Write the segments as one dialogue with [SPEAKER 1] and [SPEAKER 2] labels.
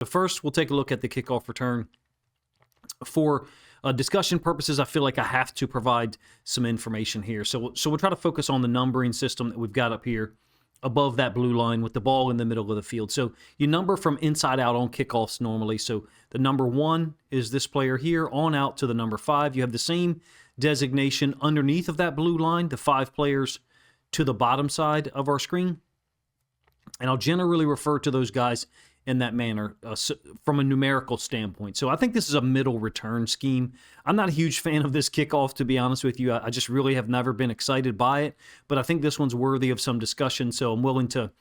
[SPEAKER 1] So first, we'll take a look at the kickoff return. For discussion purposes, I feel like I have to provide some information here. So we'll try to focus on the numbering system that we've got up here above that blue line with the ball in the middle of the field. So you number from inside out on kickoffs normally. So the number 1 is this player here on out to the number 5. You have the same designation underneath of that blue line, the 5 players to the bottom side of our screen. And I'll generally refer to those guys in that manner from a numerical standpoint. So I think this is a middle return scheme. I'm not a huge fan of this kickoff, to be honest with you. I just really have never been excited by it, but I think this one's worthy of some discussion, so I'm willing to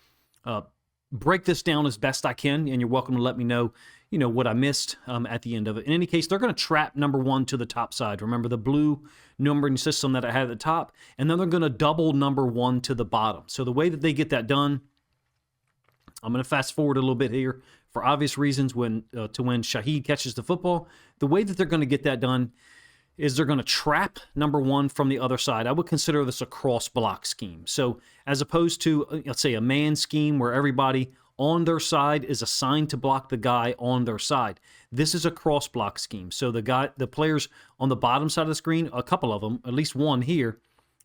[SPEAKER 1] break this down as best I can, and you're welcome to let me know, what I missed at the end of it. In any case, they're going to trap number 1 to the top side. Remember the blue numbering system that I had at the top, and then they're going to double number 1 to the bottom. So the way that they get that done, I'm going to fast forward a little bit here for obvious reasons when Shaheed catches the football. The way that they're going to get that done is they're going to trap number 1 from the other side. I would consider this a cross block scheme. So as opposed to, let's say, a man scheme where everybody on their side is assigned to block the guy on their side, this is a cross block scheme. So the players on the bottom side of the screen, a couple of them, at least one here,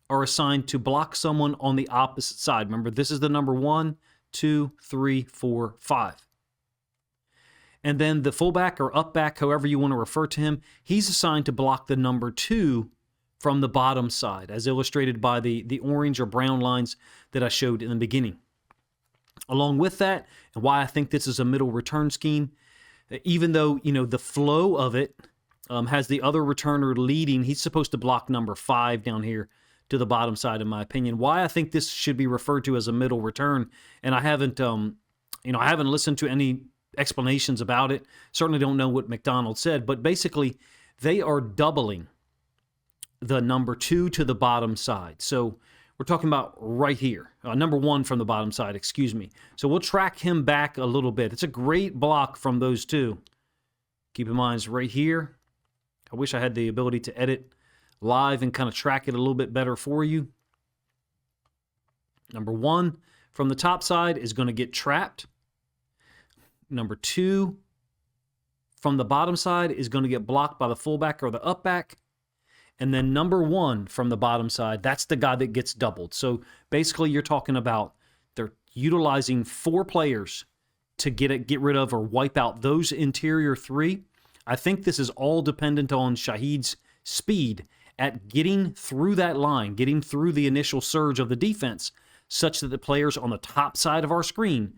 [SPEAKER 1] are assigned to block someone on the opposite side. Remember, this is the number 1, 2, 3, 4, 5. And then the fullback or up back, however you want to refer to him, he's assigned to block the number 2 from the bottom side, as illustrated by the orange or brown lines that I showed in the beginning. Along with that, and why I think this is a middle return scheme, even though, the flow of it has the other returner leading, he's supposed to block number 5 down here to the bottom side, in my opinion. Why I think this should be referred to as a middle return, and I haven't listened to any explanations about it. Certainly don't know what McDonald said, but basically they are doubling the number 2 to the bottom side. So we're talking about right here, number 1 from the bottom side, excuse me. So we'll track him back a little bit. It's a great block from those two. Keep in mind, it's right here. I wish I had the ability to edit live and kind of track it a little bit better for you. Number 1 from the top side is going to get trapped. Number 2 from the bottom side is going to get blocked by the fullback or the up back. And then number 1 from the bottom side, that's the guy that gets doubled. So basically you're talking about they're utilizing 4 players to get rid of or wipe out those interior 3. I think this is all dependent on Shaheed's speed at getting through that line, getting through the initial surge of the defense, such that the players on the top side of our screen,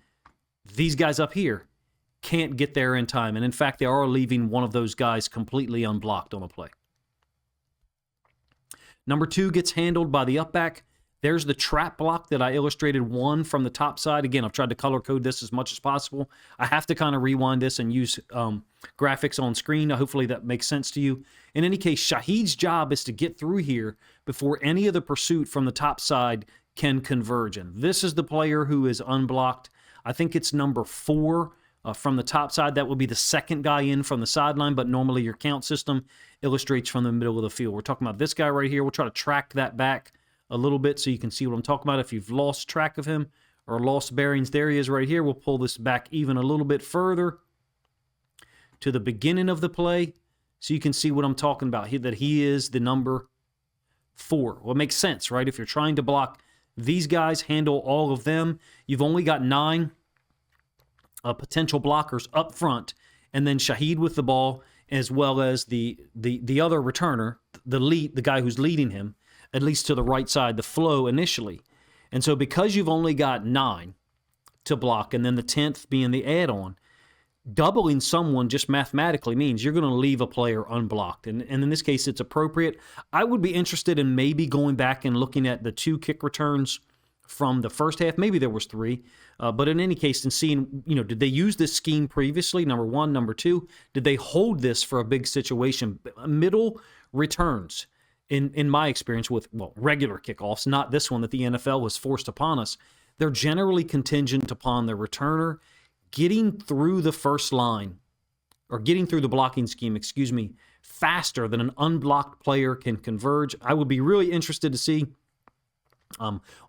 [SPEAKER 1] these guys up here, can't get there in time. And in fact, they are leaving one of those guys completely unblocked on the play. Number 2 gets handled by the up back. There's the trap block that I illustrated 1 from the top side. Again, I've tried to color code this as much as possible. I have to kind of rewind this and use graphics on screen. Hopefully that makes sense to you. In any case, Shaheed's job is to get through here before any of the pursuit from the top side can converge. And this is the player who is unblocked. I think it's number 4 from the top side. That will be the second guy in from the sideline, but normally your count system illustrates from the middle of the field. We're talking about this guy right here. We'll try to track that back a little bit so you can see what I'm talking about. If you've lost track of him or lost bearings, there he is right here. We'll pull this back even a little bit further to the beginning of the play so you can see what I'm talking about, that he is the number 4. Well, it makes sense, right? If you're trying to block these guys, handle all of them, you've only got 9 potential blockers up front, and then Shaheed with the ball, as well as the other returner, the guy who's leading him, at least to the right side, the flow initially. And so because you've only got 9 to block, and then the 10th being the add-on, doubling someone just mathematically means you're going to leave a player unblocked. And in this case, it's appropriate. I would be interested in maybe going back and looking at the 2 kick returns from the first half. Maybe there was 3. But in any case, and seeing, did they use this scheme previously? Number 1, number 2, did they hold this for a big situation? Middle returns, in my experience with, regular kickoffs, not this one that the NFL has forced upon us, they're generally contingent upon the returner getting through the first line, or getting through the blocking scheme, faster than an unblocked player can converge. I would be really interested to see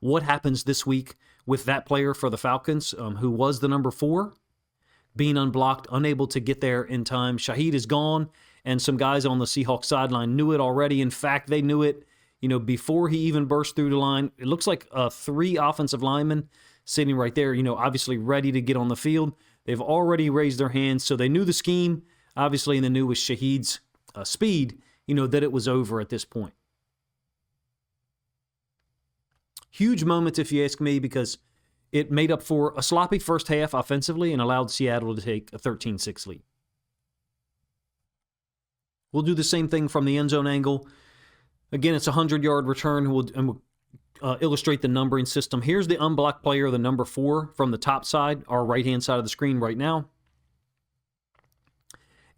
[SPEAKER 1] what happens this week with that player for the Falcons, who was the number 4. being unblocked, unable to get there in time. Shaheed is gone, and some guys on the Seahawks sideline knew it already. In fact, they knew it, before he even burst through the line. It looks like 3 offensive linemen sitting right there, obviously ready to get on the field. They've already raised their hands, so they knew the scheme, obviously, and they knew with Shaheed's speed, that it was over at this point. Huge moments, if you ask me, because it made up for a sloppy first half offensively and allowed Seattle to take a 13-6 lead. We'll do the same thing from the end zone angle. Again, it's a 100-yard return, and we'll illustrate the numbering system. Here's the unblocked player, the number 4, from the top side, our right-hand side of the screen right now.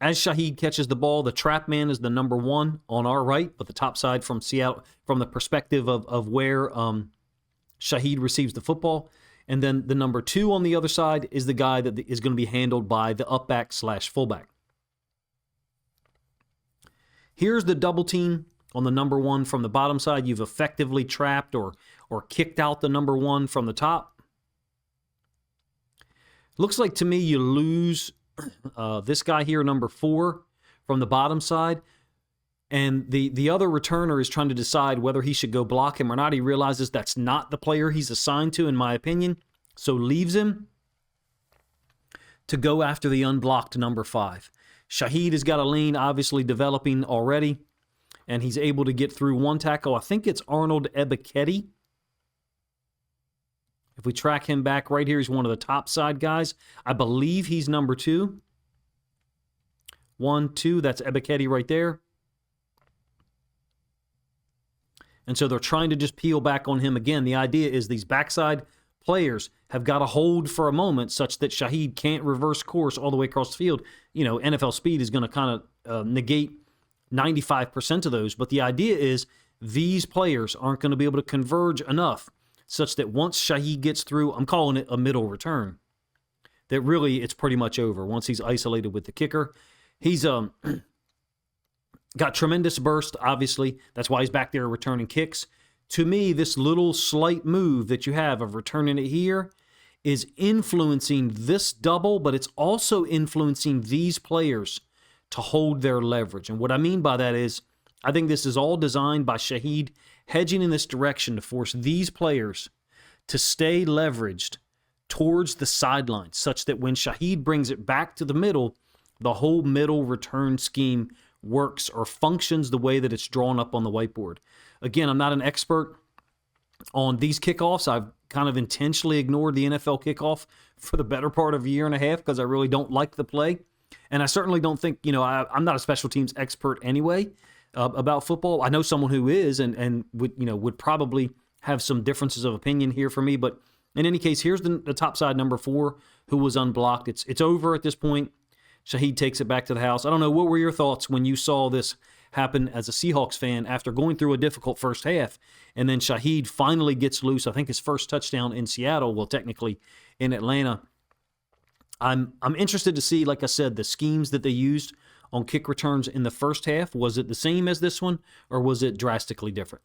[SPEAKER 1] As Shaheed catches the ball, the trap man is the number 1 on our right, but the top side from Seattle, from the perspective of where Shaheed receives the football. And then the number 2 on the other side is the guy that is going to be handled by the upback/fullback. Here's the double team on the number 1 from the bottom side. You've effectively trapped or kicked out the number 1 from the top. Looks like to me you lose this guy here, number 4, from the bottom side. And the other returner is trying to decide whether he should go block him or not. He realizes that's not the player he's assigned to, in my opinion, so leaves him to go after the unblocked number 5. Shaheed has got a lane obviously developing already, and he's able to get through one tackle. I think it's Arnold Ebiketie. If we track him back right here, he's one of the top side guys. I believe he's number 2. 1, 2, that's Ebiketie right there. And so they're trying to just peel back on him again. The idea is these backside players have got to hold for a moment such that Shaheed can't reverse course all the way across the field. NFL speed is going to kind of negate 95% of those. But the idea is these players aren't going to be able to converge enough such that once Shaheed gets through, I'm calling it a middle return, that really it's pretty much over once he's isolated with the kicker. He's got tremendous burst, obviously. That's why he's back there returning kicks. To me, this little slight move that you have of returning it here is influencing this double, but it's also influencing these players to hold their leverage. And what I mean by that is I think this is all designed by Shaheed hedging in this direction to force these players to stay leveraged towards the sideline, such that when Shaheed brings it back to the middle, the whole middle return scheme works or functions the way that it's drawn up on the whiteboard. Again, I'm not an expert on these kickoffs. I've kind of intentionally ignored the NFL kickoff for the better part of a year and a half because I really don't like the play. And I certainly don't think, I'm not a special teams expert anyway about football. I know someone who is and would probably have some differences of opinion here for me. But in any case, here's the top side number 4 who was unblocked. It's over at this point. Shaheed takes it back to the house. I don't know, what were your thoughts when you saw this happen as a Seahawks fan after going through a difficult first half, and then Shaheed finally gets loose, I think his first touchdown in Seattle, well, technically in Atlanta. I'm interested to see, like I said, the schemes that they used on kick returns in the first half. Was it the same as this one, or was it drastically different?